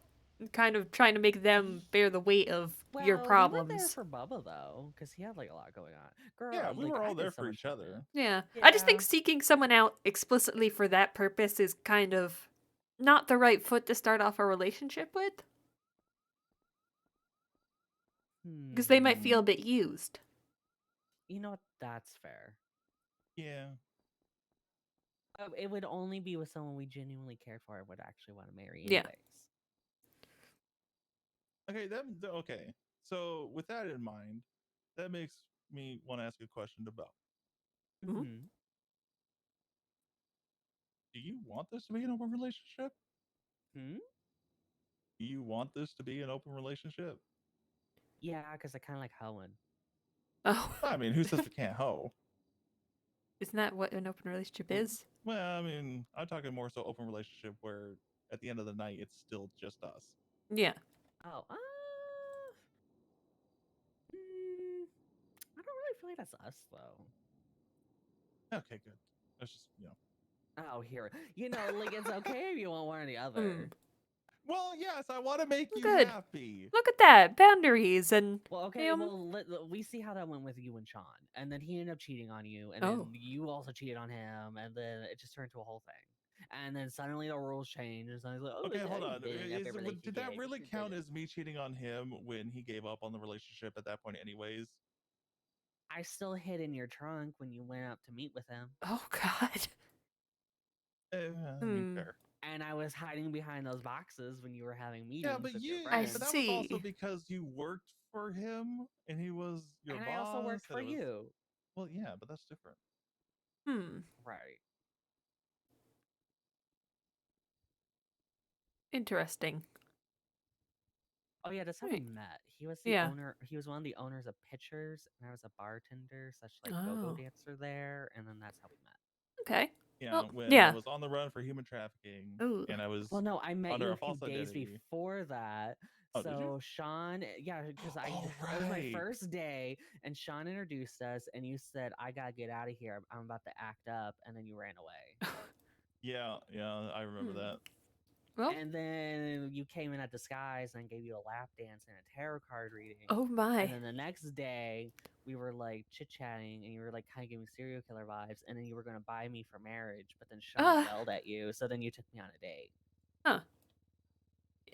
kind of trying to make them bear the weight of your Well, we were there problems. for Bubba though, because he had like a lot going on. Girl, Yeah, we like, were I all did there so for much each for other. him. Yeah. I just think Yeah. seeking someone out explicitly for that purpose is kind of not the right foot to start off a relationship with, because they might feel a Hmm. bit used. You know what? That's fair. Yeah. It would only be with someone we genuinely cared for and would actually want to marry, Yeah. anyways. Okay. So with that in mind, that makes me want to ask a question about: Mhm. Hmm. do you want this to be an open relationship? Hmm. Do you want this to be an open relationship? Yeah, because I kind of like hoeing. Oh, I mean, who says we can't hoe? isn't that what an open relationship is? Well, I mean, I'm talking more so open relationship where at the end of the night it's still just us. Yeah. Oh, I don't really feel like that's us though. Okay, good. That's just Oh, here, like it's okay if you want one or the other. Mm. Well, yes, I want to make you Good. happy. Look at that. Boundaries and Well, okay, him. well, we see how that went with you and Sean, and then he ended up cheating on you, and Oh. then you also cheated on him, and then it just turned into a whole thing. And then suddenly the rules changed, and suddenly like, oh, Okay, hold I'm on. building up a Did that relationship. really count as me cheating on him when he gave up on the relationship at that point, anyways? I still hid in your trunk when you went up to meet with him, Oh God. I mean, fair. and I was hiding behind those boxes when you were having meetings Yeah, but with your I friends. but that was also see. because you worked for him and he was your And boss. I also worked for and it was, you. Well, yeah, but that's different. Right. Interesting. Oh yeah, that's how we Right. met. He was the Yeah. owner. He was one of the owners of Pitchers, and I was a bartender, such like go-go Oh. dancer there, and then that's how we met. Okay. Yeah, Well, when I yeah. was on the run for human trafficking Ooh. and I was Well, no, I met under you a a few false days identity. before that. Oh, did you? So Sean, yeah, because Oh, it was my right. first day, and Sean introduced us, and you said, "I gotta get out of here. I'm about to act up," and then you ran away. Yeah, I remember Hmm. that. Well. And then you came in at disguise and gave you a lap dance and a tarot card reading. Oh my. And then the next day, we were like chit chatting, and you were like kind of giving serial killer vibes. And then you were gonna buy me for marriage, but then Sean yelled at you, so then you took me on a date. Huh.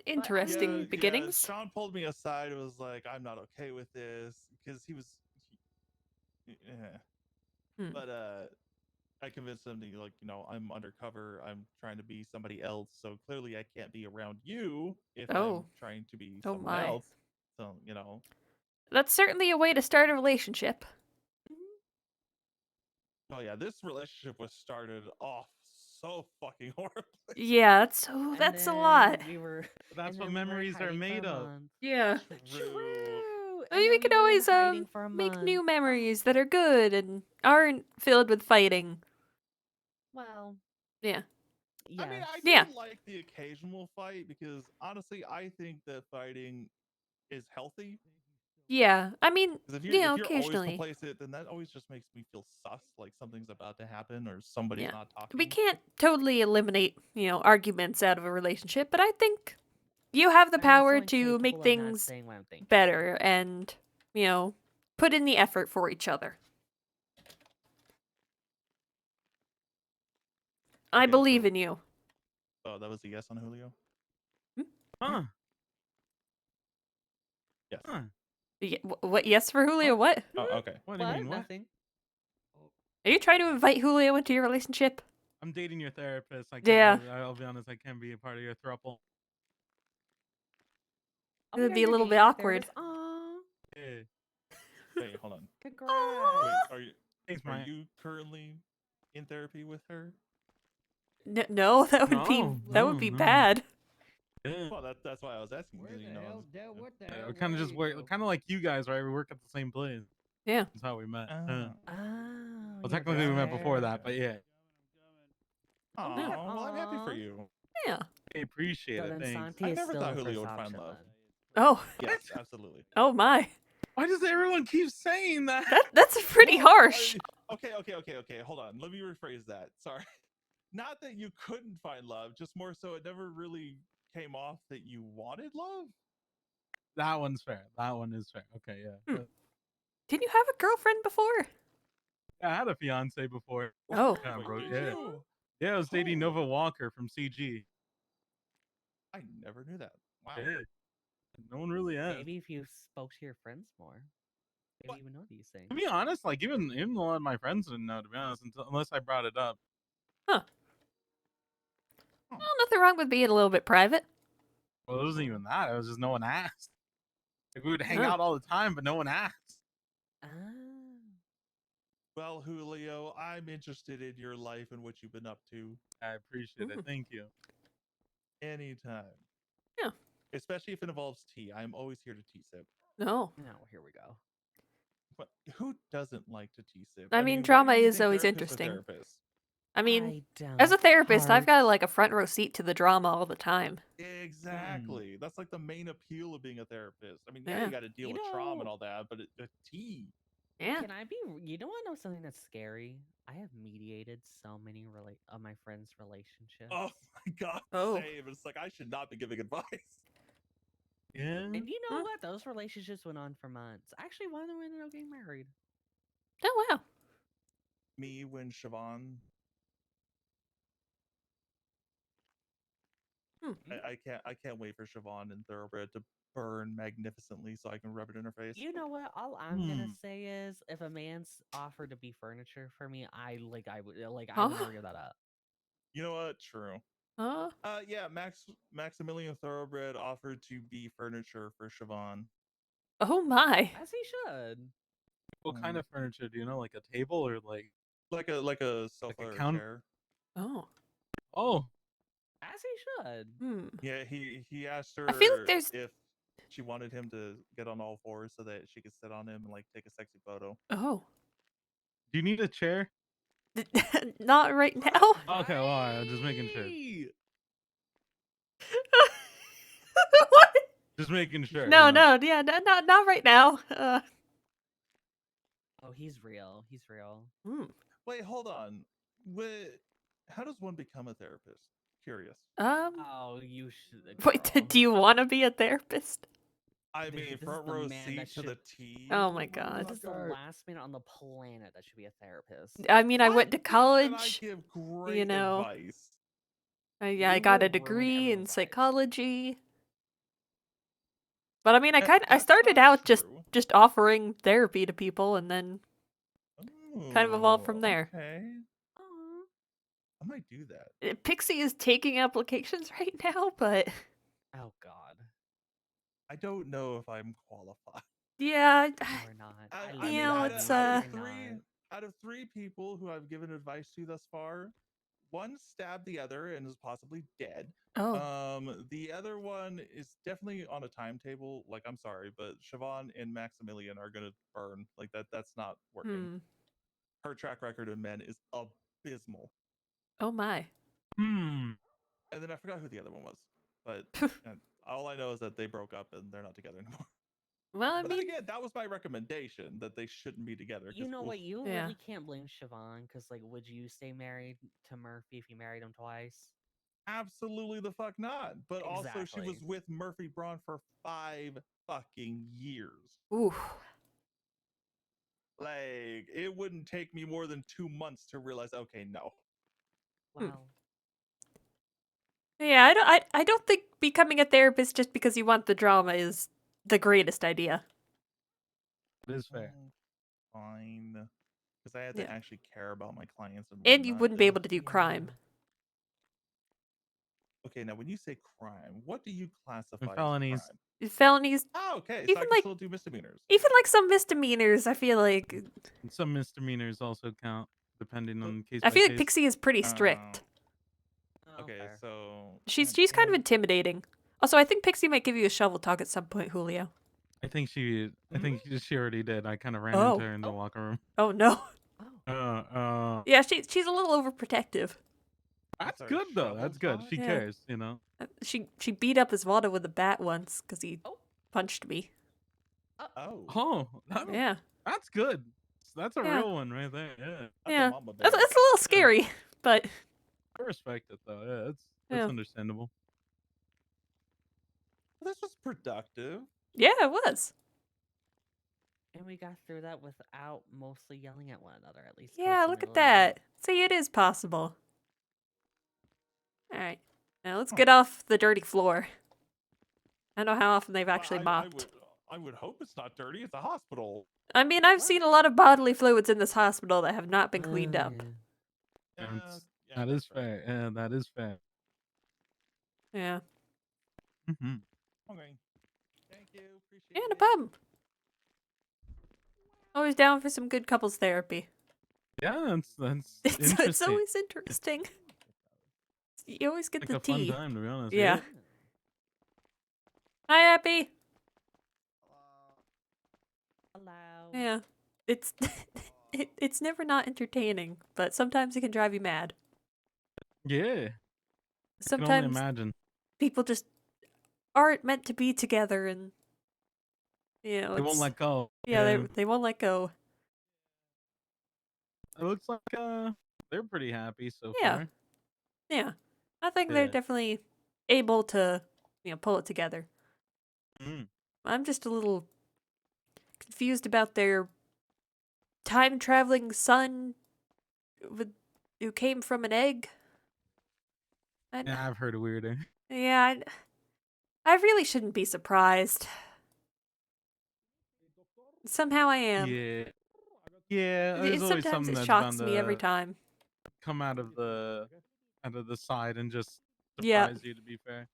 Interesting Yeah, beginnings. Sean pulled me aside and was like, "I'm not okay with this," because yeah. But I convinced him to I'm undercover. I'm trying to be somebody else. So clearly I can't be around you if I'm Oh. trying to be Oh someone my. else. So, That's certainly a way to start a relationship. oh yeah, this relationship was started off so fucking horribly. Yeah, that's And that's a then lot. we were. That's and what then we were, like, memories are hiding for a made of. month. Yeah. True. I And mean, then we could were always hiding for a make month. new memories that are good and aren't filled with fighting. Well, Yeah. yes. I mean, I Yeah. do like the occasional fight because honestly, I think that fighting is healthy. Yeah. I mean, Because if you're always occasionally. complacent, then that always just makes me feel sus, like something's about to happen or somebody's Yeah. not talking. We can't totally eliminate, arguments out of a relationship, but I think you have the I'm also power to make incapable of not things saying what I'm thinking. better and, put in the effort for each other. I Okay, believe so- in you. Oh, that was a yes on Julio? Huh? Yes. Huh? What? Yes for Julio? What? Oh, okay. What do you mean? What? Nothing. Are you trying to invite Julio into your relationship? I'm dating your therapist. I can't. Yeah. I'll be honest. I can't be a part of your throuple. Oh It my would God, be a you're little bit dating your awkward. therapist? Aw, Yeah. Wait, hold on. congrats. Wait, are Thanks, are Maya. you currently in therapy with her? No, that would No, be no. bad. Yeah. Well, that's why I was asking. Where because, the you know, I hell, was- Dad? What the Yeah, hell? we kind of Where just you work, go? kind of like you guys, right? We work at the same place. Yeah. That's how we met. Ah. Well, Oh, you technically we work met before there. that, but yeah. Oh, Yeah. well, I'm happy for Aw. you. Yeah. I appreciate So it. then Thanks. Santi I is never still thought the Julio first would find option love. then. Oh. Yes, absolutely. Oh my. Why does everyone keep saying that? That's pretty Well, harsh. Okay. Hold on. Let me rephrase that. Sorry. Not that you couldn't find love, just more so it never really came off that you wanted love. That one's fair. That one is fair. Okay, yeah. Did you have a girlfriend before? I had a fiance before. Oh. Yeah, Wait, bro. did Yeah. you? Yeah, I was dating Oh, Nova Walker from CG. I never knew that. Wow. Yeah. No one really has. Maybe if you spoke to your friends more, maybe What? you would know these things. To be honest, like even a lot of my friends didn't know. To be honest, unless I brought it up. Huh. Oh. Well, nothing wrong with being a little bit private. Well, it wasn't even that. It was just no one asked. Like we would hang Oh. out all the time, but no one asked. Ah. Well, Julio, I'm interested in your life and what you've been up to. I appreciate it. Thank you. Anytime. Yeah. Especially if it involves tea. I'm always here to tea sip. No. No, here we go. But who doesn't like to tea sip? I mean, why drama do you is think always therapists are interesting. therapists? I mean, don't as a therapist, I've got heart. like a front row seat to the drama all the time. Exactly. That's like the main appeal of being a therapist. I mean, yeah, Yeah. you got to deal You with trauma and know- all that, but tea. Yeah. Can I be? You don't want to know something that's scary? I have mediated so many of my friends' relationships. Oh my god, Oh. same. It's like I should not be giving advice. Yeah. And you know Huh. what? Those relationships went on for months. Actually, one of them ended up getting married. Oh wow. Me when Siobhan, I can't wait for Siobhan and Thoroughbred to burn magnificently so I can rub it in her face. You know what? All I'm gonna say is, if a man's offered to be furniture for me, I would never give that up. You know what? True. Huh? Yeah, Maximilian Thoroughbred offered to be furniture for Siobhan. Oh my. As he should. What kind of furniture do you know? Like a table or like? Like a sofa or count- chair. Oh. Oh, As he should. Hmm. Yeah, he asked her I feel like there's. if she wanted him to get on all fours so that she could sit on him and like take a sexy photo. Oh. do you need a chair? Not right now. Okay, well, I'm just making sure. Hey! What? Just making sure. No, you know. no, yeah, not right now. Oh, he's real. He's real. Hmm. Wait, hold on. How does one become a therapist? Curious. Oh, you should. Wait, girl. do you want to be a therapist? I This- mean, this is front the row man seat that to the should- T. Oh my god. This is the last man on the planet that should be a therapist. I mean, I What? went to And I college. give great know. advice. Yeah, I You got a will ruin degree in everyone's lives. psychology. But I mean, I That's started not out true. just offering therapy to people, and then kind of evolved from Oh, there. Okay, Aw. I might do that. Pixie is taking applications right now, but Oh God. I don't know if I'm qualified. yeah, You're not. I love mean, you you, know, out, but it's, of, out you're of not. out of three people who I've given advice to thus far, one stabbed the other and is possibly dead. oh, The other one is definitely on a timetable. Like, I'm sorry, but Siobhan and Maximilian are gonna burn. Like that's not working. Her track record of men is abysmal. oh my. And then I forgot who the other one was, but all I know is that they broke up and they're not together anymore. Well, I But then mean, again, that was my recommendation that they shouldn't be together. You know what? You Yeah. really can't blame Siobhan because, like, would you stay married to Murphy if you married him twice? Absolutely the fuck not. But also, she was Exactly. with Murphy Braun for 5 fucking years. ooh, Like, it wouldn't take me more than 2 months to realize, okay, no. Wow. yeah. I don't think becoming a therapist just because you want the drama is the greatest idea. It is fair. Fine. Because I had to Yeah. actually care about my clients and And you whatnot, wouldn't be then- able to do crime. Okay, now when you say crime, what do you classify as felonies. crime? Felonies, Oh, okay. So Even I can like- still do misdemeanors. even like some misdemeanors. I feel like And some misdemeanors also count, depending on case I by feel like case. Pixie is pretty strict. Oh, Okay, fair. so She's God kind of damn it. intimidating. Also, I think Pixie might give you a shovel talk at some point, Julio. I think she already did. I kind of ran Oh. into her in the Oh. locker room. Oh no. Oh. Yeah, she's a little overprotective. That's our good though. shovel That's good. talk? She Yeah. cares, you know. She beat up his water with a bat once because he Oh. punched me. Oh, Oh, Yeah, that's good. That's a Yeah. real one right there. Yeah, that's yeah. a mama bear. It's a little scary, but I respect it though. Yeah, that's Yeah. understandable. This was productive. yeah, it was. And we got through that without mostly yelling at one another, at least. Yeah, towards the look at middle of the night. that. See, it is possible. All right, now let's Huh. get off the dirty floor. I don't know how often they've actually I mopped. would hope it's not dirty. It's a hospital. I mean, I've What? seen a lot of bodily fluids in this hospital that have not been cleaned up. Yeah. That is fair. Yeah, that is fair. Yeah. Mm-hmm. Okay. Thank you. Appreciate Yeah, no it. problem. Always down for some good couples therapy. Yeah, that's It's interesting. always interesting. You always get like the a fun tea. time, to be honest. Yeah. Hi, Happy. Hello. Yeah. It's it's never not entertaining, but sometimes it can drive you mad. Yeah. I can only Sometimes imagine. people just aren't meant to be together, and you know, They won't it's- let go. Yeah, they won't let go. It looks like they're pretty happy so Yeah. far. Yeah, I think they're Yeah. definitely able to, pull it together. Mm. I'm just a little confused about their time traveling son who came from an egg. Yeah, I've heard of weirder. Yeah, I really shouldn't be surprised. Somehow I am. Yeah. Yeah, there's always Sometimes something it that's shocks bound me every to time. come out of the side and just Yeah. surprise you, to be fair.